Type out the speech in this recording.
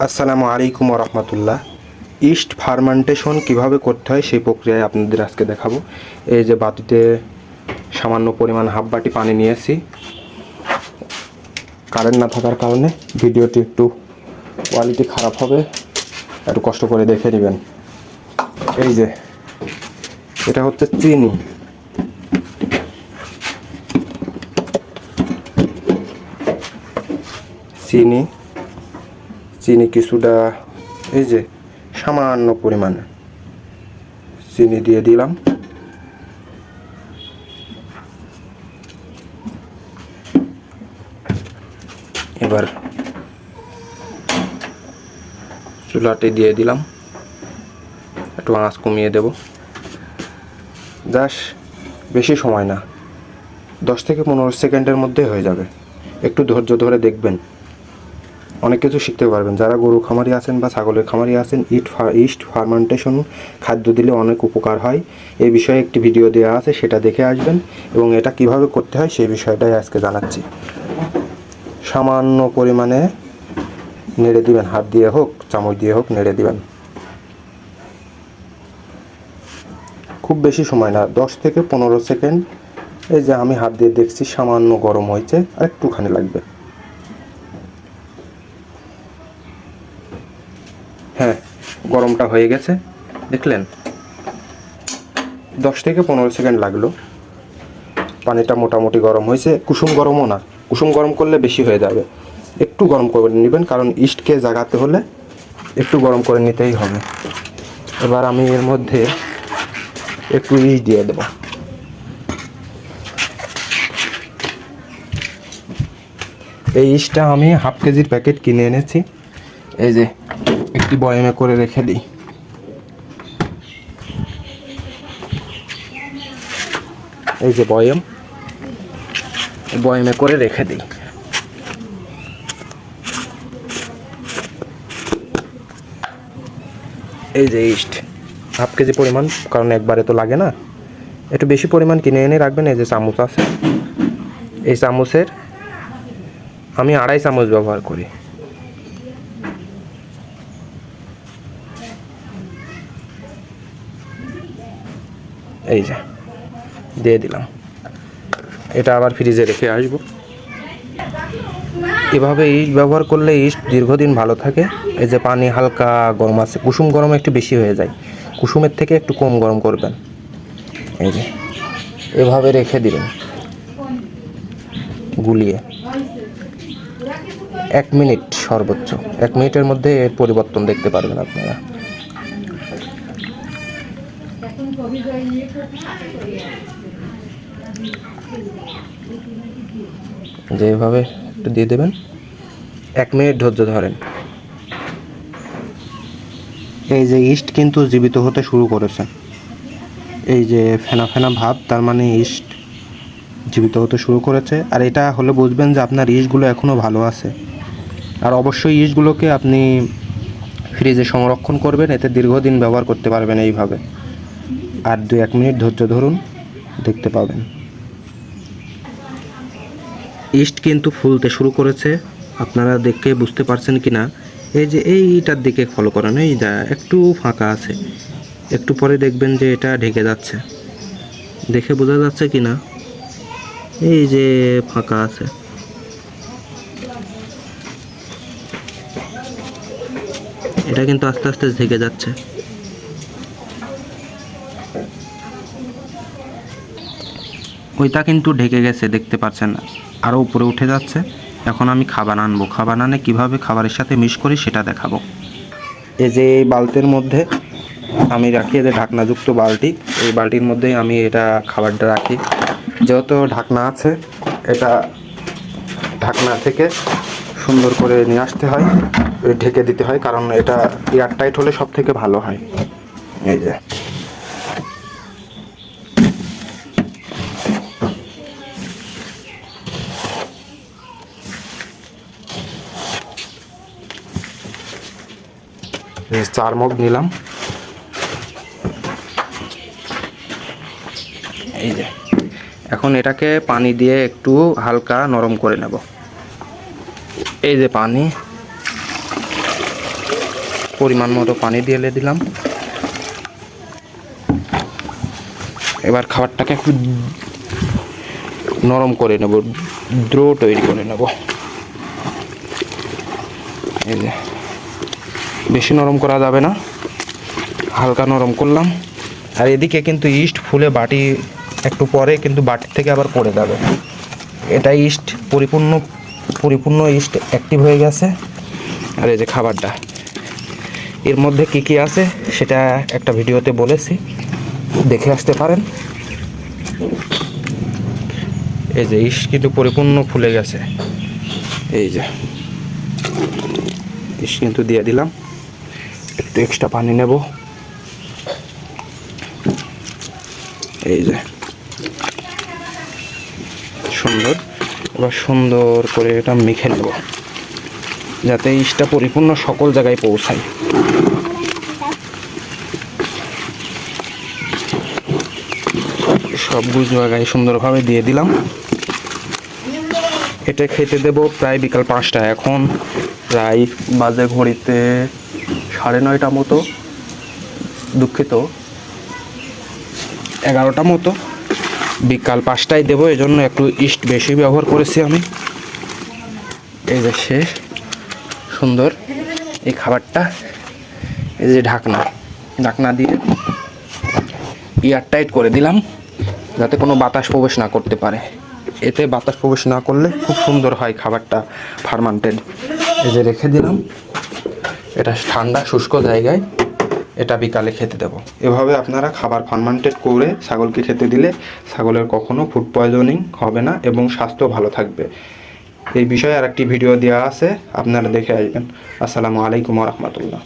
আসসালামু আলাইকুম রহমতুল্লাহ। East fermentation কিভাবে করতে হয় সেই প্রক্রিয়ায় আপনাদের আজকে দেখাবো। এই যে বাটিতে সামান্য পরিমাণ হাফ বাটি পানি নিয়েছি। কারেন্ট না থাকার কারণে ভিডিওটি একটু কোয়ালিটি খারাপ হবে, একটু কষ্ট করে দেখে নেবেন। এই যে এটা হচ্ছে চিনি। চিনি চিনি কিছুটা, এই যে সামান্য পরিমাণে চিনি দিয়ে দিলাম। এবার চুলাতে দিয়ে দিলাম, একটু আঁচ কমিয়ে দেব। জাস্ট বেশি সময় না, 10 থেকে 15 সেকেন্ডের মধ্যে হয়ে যাবে। একটু ধৈর্য ধরে দেখবেন, অনেক কিছু শিখতে পারবেন। যারা গরু খামারি আছেন বা ছাগলের খামারি আছেন, ইস্ট ফার্মেন্টেশন খাদ্য দিলে অনেক উপকার হয়। এই বিষয়ে একটি ভিডিও দেওয়া আছে, সেটা দেখে আসবেন এবং এটা কিভাবে করতে হয় সেই বিষয়টাই আজকে জানাচ্ছি। সামান্য পরিমাণে নেড়ে দিবেন, হাত দিয়ে হোক চামচ দিয়ে হোক নেড়ে দিবেন। খুব বেশি সময় না, 10 থেকে 15 সেকেন্ড। এই যে আমি হাত দিয়ে দেখছি সামান্য গরম হয়েছে, আর একটুখানি লাগবে। হ্যাঁ, গরমটা হয়ে গেছে, দেখলেন? 10 থেকে 15 সেকেন্ড লাগলো। পানিটা মোটামুটি গরম হয়েছে, কুসুম গরমও না। কুসুম গরম করলে বেশি হয়ে যাবে, একটু গরম করে নেবেন, কারণ ইস্টকে জাগাতে হলে একটু গরম করে নিতেই হবে। এবার আমি এর মধ্যে একটু ইস্ট দিয়ে দেব। এই ইস্টটা আমি হাফ কেজির প্যাকেট কিনে এনেছি। এই যে একটি বয়ামে করে রেখে দিই। এই যে বয়ামে করে রেখে দিই। এই যে ইস্ট হাফ কেজি পরিমাণ, কারণ একবারে তো লাগে না, একটু বেশি পরিমাণ কিনে এনে রাখবেন। এই যে চামচ আছে, এই চামচের আমি 2.5 চামচ ব্যবহার করি। এই যে দিয়ে দিলাম। এটা আবার ফ্রিজে রেখে আসবো। এভাবে ইস্ট ব্যবহার করলে ইস্ট দীর্ঘদিন ভালো থাকে। এই যে পানি হালকা গরম আছে, কুসুম গরম একটু বেশি হয়ে যায়, কুসুমের থেকে একটু কম গরম করবেন। এই যে এভাবে রেখে দিবেন গুলিয়ে 1 মিনিট, সর্বোচ্চ 1 মিনিটের মধ্যে এর পরিবর্তন দেখতে পারবেন আপনারা। যেভাবে একটু দিয়ে দেবেন, 1 মিনিট ধৈর্য ধরেন। এই যে ইস্ট কিন্তু জীবিত হতে শুরু করেছে, এই যে ফেনা ফেনা ভাব, তার মানে ইস্ট জীবিত হতে শুরু করেছে। আর এটা হলে বুঝবেন যে আপনার ইস্টগুলো এখনও ভালো আছে। আর অবশ্যই ইস্টগুলোকে আপনি ফ্রিজে সংরক্ষণ করবেন, এতে দীর্ঘদিন ব্যবহার করতে পারবেন এইভাবে। আর 2-1 মিনিট ধৈর্য ধরুন, দেখতে পাবেন ইস্ট কিন্তু ফুলতে শুরু করেছে। আপনারা দেখে বুঝতে পারছেন কি না? এই যে এইটার দিকে ফলো করেন, এই যা একটু ফাঁকা আছে, একটু পরে দেখবেন যে এটা ঢেকে যাচ্ছে। দেখে বোঝা যাচ্ছে কি না? এই যে ফাঁকা আছে, এটা কিন্তু আস্তে আস্তে ঢেকে যাচ্ছে। ওইটা কিন্তু ঢেকে গেছে, দেখতে পাচ্ছেন না, আরও উপরে উঠে যাচ্ছে। এখন আমি খাবার আনবো, খাবার আনে কীভাবে খাবারের সাথে মিক্স করি সেটা দেখাবো। এই যে এই বালতির মধ্যে আমি রাখি, এই যে ঢাকনাযুক্ত বালতি, এই বালতির মধ্যে আমি এটা খাবারটা রাখি। যেহেতু ঢাকনা আছে, এটা ঢাকনা থেকে সুন্দর করে নিয়ে আসতে হয়, ঢেকে দিতে হয়, কারণ এটা এয়ারটাইট হলে সব থেকে ভালো হয়। এই যে চার মগ নিলাম। এই যে এখন এটাকে পানি দিয়ে একটু হালকা নরম করে নেব। এই যে পানি, পরিমাণ মতো পানি দিয়ে দিলাম। এবার খাবারটাকে একটু নরম করে নেব, ড্রো তৈরি করে নেব। এই যে বেশি নরম করা যাবে না, হালকা নরম করলাম। আর এদিকে কিন্তু ইস্ট ফুলে বাটি একটু পরে কিন্তু বাটি থেকে আবার পড়ে যাবে। এটা ইস্ট পরিপূর্ণ ইস্ট অ্যাক্টিভ হয়ে গেছে। আর এই যে খাবারটা, এর মধ্যে কি কি আছে সেটা একটা ভিডিওতে বলেছি, দেখে আসতে পারেন। এই যে ইস্ট কিন্তু পরিপূর্ণ ফুলে গেছে। এই যে ইস্ট কিন্তু দিয়ে দিলাম, একটু এক্সট্রা পানি নেব। এই যে সুন্দর, এবার সুন্দর করে এটা মেখে নেব যাতে ইস্টটা পরিপূর্ণ সকল জায়গায় পৌঁছায়। সবগুলো জায়গায় সুন্দরভাবে দিয়ে দিলাম। এটা খেতে দেব প্রায় বিকাল 5টা। এখন প্রায় বাজে ঘড়িতে 9:30 মতো, দুঃখিত 11টা মতো। বিকাল 5টায় দেবো, এজন্য একটু ইস্ট বেশি ব্যবহার করেছি আমি। এই যে শেষ সুন্দর এই খাবারটা। এই যে ঢাকনা দিয়ে এয়ার টাইট করে দিলাম যাতে কোনো বাতাস প্রবেশ না করতে পারে। এতে বাতাস প্রবেশ না করলে খুব সুন্দর হয় খাবারটা ফার্মান্টেড। এই যে রেখে দিলাম, এটা ঠান্ডা শুষ্ক জায়গায়, এটা বিকালে খেতে দেবো। এভাবে আপনারা খাবার ফার্মান্টেড করে ছাগলকে খেতে দিলে ছাগলের কখনো ফুড পয়জনিং হবে না এবং স্বাস্থ্য ভালো থাকবে। এই বিষয়ে আর একটি ভিডিও দেওয়া আছে, আপনারা দেখে আসবেন। আসসালামু আলাইকুম ওয়া রাহমাতুল্লাহ।